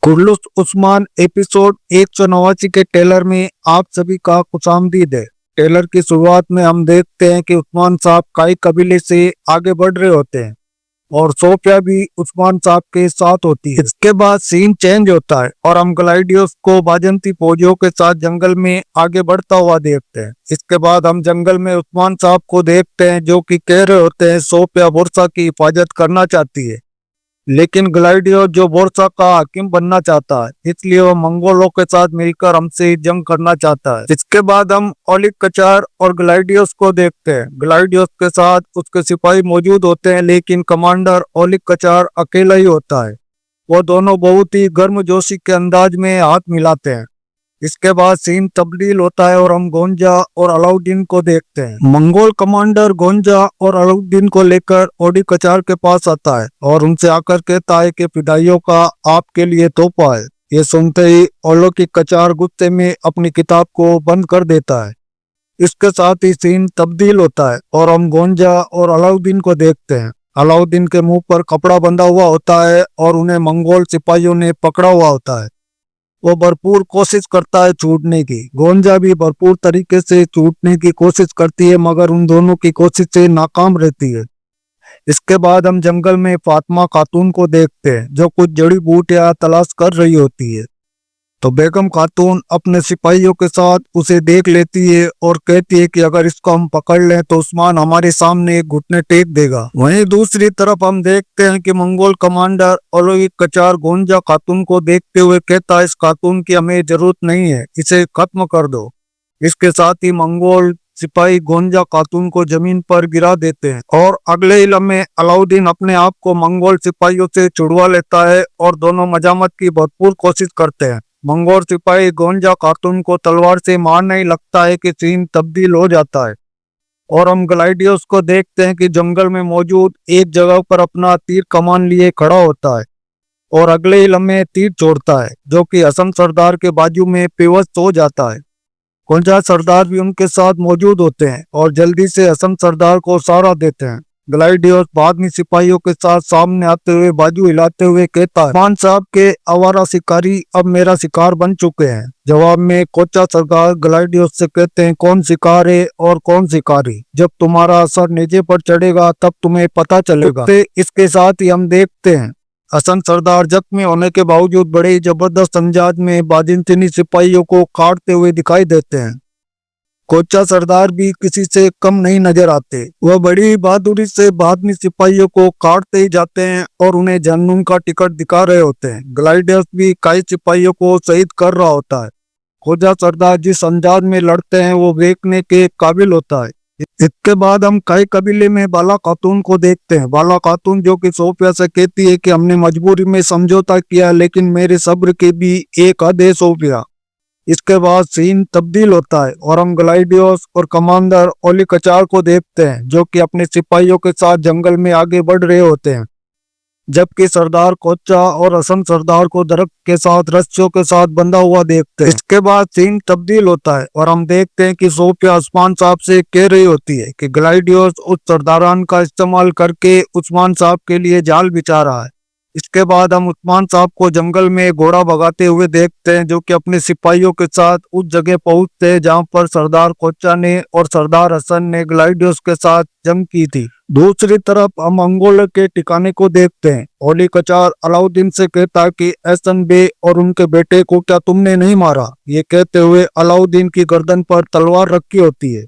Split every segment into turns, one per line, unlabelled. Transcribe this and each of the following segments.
कुर्लुस Usman episode 189 के trailer में आप सभी का खुशामदीद है। ट्रेलर की शुरुआत में हम देखते हैं कि उस्मान साहब काई कबीले से आगे बढ़ रहे होते हैं और सोफिया भी उस्मान साहब के साथ होती है। इसके बाद सीन चेंज होता है और हम ग्लाइडियोस को बाजंती फौजियों के साथ जंगल में आगे बढ़ता हुआ देखते हैं। इसके बाद हम जंगल में उस्मान साहब को देखते हैं जो कि कह रहे होते हैं सोफिया बोरसा की हिफाजत करना चाहती है, लेकिन ग्लाइडियो जो बोरसा का हाकिम बनना चाहता है, इसलिए वो मंगोलों के साथ मिलकर हमसे जंग करना चाहता है। इसके बाद हम ओलिक कचार और ग्लाइडियोस को देखते हैं। ग्लाइडियोस के साथ उसके सिपाही मौजूद होते हैं, लेकिन कमांडर ओलिक कचार अकेला ही होता है। वो दोनों बहुत ही गर्मजोशी के अंदाज में हाथ मिलाते हैं। इसके बाद सीन तब्दील होता है और हम गोंजा और अलाउद्दीन को देखते हैं। मंगोल कमांडर गोंजा और अलाउद्दीन को लेकर ओडी कचार के पास आता है और उनसे आकर कहता है कि फिदाइयों का आपके लिए तोहफा है। ये सुनते ही ओलोकी कचार गुस्से में अपनी किताब को बंद कर देता है। इसके साथ ही सीन तब्दील होता है और हम गोंजा और अलाउद्दीन को देखते हैं। अलाउद्दीन के मुंह पर कपड़ा बंधा हुआ होता है और उन्हें मंगोल सिपाहियों ने पकड़ा हुआ होता है। वो भरपूर कोशिश करता है छूटने की। गोंजा भी भरपूर तरीके से छूटने की कोशिश करती है, मगर उन दोनों की कोशिशें नाकाम रहती है। इसके बाद हम जंगल में फातिमा खातून को देखते हैं जो कुछ जड़ी बूटियां तलाश कर रही होती है। तो बेगम खातून अपने सिपाहियों के साथ उसे देख लेती है और कहती है कि अगर इसको हम पकड़ लें तो उस्मान हमारे सामने घुटने टेक देगा। वहीं दूसरी तरफ हम देखते हैं कि मंगोल कमांडर ओलोई कचार गोंजा खातून को देखते हुए कहता है, इस खातून की हमें जरूरत नहीं है, इसे खत्म कर दो। इसके साथ ही मंगोल सिपाही गोंजा खातून को जमीन पर गिरा देते हैं और अगले ही लम्हे अलाउद्दीन अपने आप को मंगोल सिपाहियों से छुड़वा लेता है और दोनों मजामत की भरपूर कोशिश करते हैं। मंगोल सिपाही गोंजा खातून को तलवार से मारने ही लगता है कि सीन तब्दील हो जाता है और हम ग्लाइडियोस को देखते हैं कि जंगल में मौजूद एक जगह पर अपना तीर कमान लिए खड़ा होता है और अगले ही लम्हे तीर छोड़ता है जो कि हसन सरदार के बाजू में बेवश हो जाता है। गोंजा सरदार भी उनके साथ मौजूद होते हैं और जल्दी से हसन सरदार को सहारा देते हैं। ग्लाइडियोस बाद में सिपाहियों के साथ सामने आते हुए बाजू हिलाते हुए कहता है, खान साहब के आवारा शिकारी अब मेरा शिकार बन चुके हैं। जवाब में कोचा सरदार ग्लाइडियोस से कहते हैं, कौन शिकार है और कौन शिकारी? जब तुम्हारा असर नेजे पर चढ़ेगा तब तुम्हें पता चलेगा। इसके साथ ही हम देखते हैं हसन सरदार जख्मी होने के बावजूद बड़े ही जबरदस्त अंदाज में बाजिंतीनी सिपाहियों को काटते हुए दिखाई देते हैं। कोचा सरदार भी किसी से कम नहीं नजर आते। वह बड़ी बहादुरी से बादमी सिपाहियों को काटते ही जाते हैं और उन्हें जन्नून का टिकट दिखा रहे होते हैं। ग्लाइडियस भी कई सिपाहियों को शहीद कर रहा होता है। कोचा सरदार जिस अंदाज में लड़ते हैं वो देखने के काबिल होता है। इसके बाद हम कई कबीले में बाला खातून को देखते हैं। बाला खातून जो कि सोफिया से कहती है कि हमने मजबूरी में समझौता किया, लेकिन मेरे सब्र के भी एक हद है सोफिया। इसके बाद सीन तब्दील होता है और हम ग्लाइडियोस और कमांडर ओली कचार को देखते हैं जो कि अपने सिपाहियों के साथ जंगल में आगे बढ़ रहे होते हैं, जबकि सरदार कोचा और हसन सरदार को दरख्त के साथ रस्सियों के साथ बंधा हुआ देखते हैं। इसके बाद सीन तब्दील होता है और हम देखते हैं कि सोफिया उस्मान साहब से कह रही होती है कि ग्लाइडियोस उस सरदारान का इस्तेमाल करके उस्मान साहब के लिए जाल बिछा रहा है। इसके बाद हम उस्मान साहब को जंगल में घोड़ा भगाते हुए देखते हैं जो कि अपने सिपाहियों के साथ उस जगह पहुंचते हैं जहां पर सरदार कोचा ने और सरदार हसन ने ग्लाइडियोस के साथ जंग की थी। दूसरी तरफ हम मंगोल के ठिकाने को देखते हैं। ओली कचार अलाउद्दीन से कहता है कि एहसन बे और उनके बेटे को क्या तुमने नहीं मारा? ये कहते हुए अलाउद्दीन की गर्दन पर तलवार रखी होती है।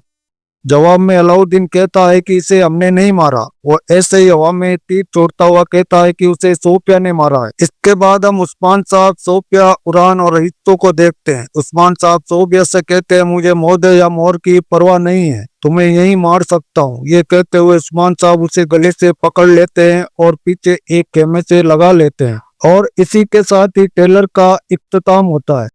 जवाब में अलाउद्दीन कहता है कि इसे हमने नहीं मारा। वो ऐसे ही हवा में तीर छोड़ता हुआ कहता है कि उसे सोफिया ने मारा है। इसके बाद हम उस्मान साहब, सोफिया, उरान और हिस्सों को देखते हैं। उस्मान साहब सोफिया से कहते हैं, मुझे मौदे या मोर की परवाह नहीं है, तुम्हें यही मार सकता हूँ। ये कहते हुए उस्मान साहब उसे गले से पकड़ लेते हैं और पीछे एक खेमे से लगा लेते हैं और इसी के साथ ही ट्रेलर का इख्तिताम होता है।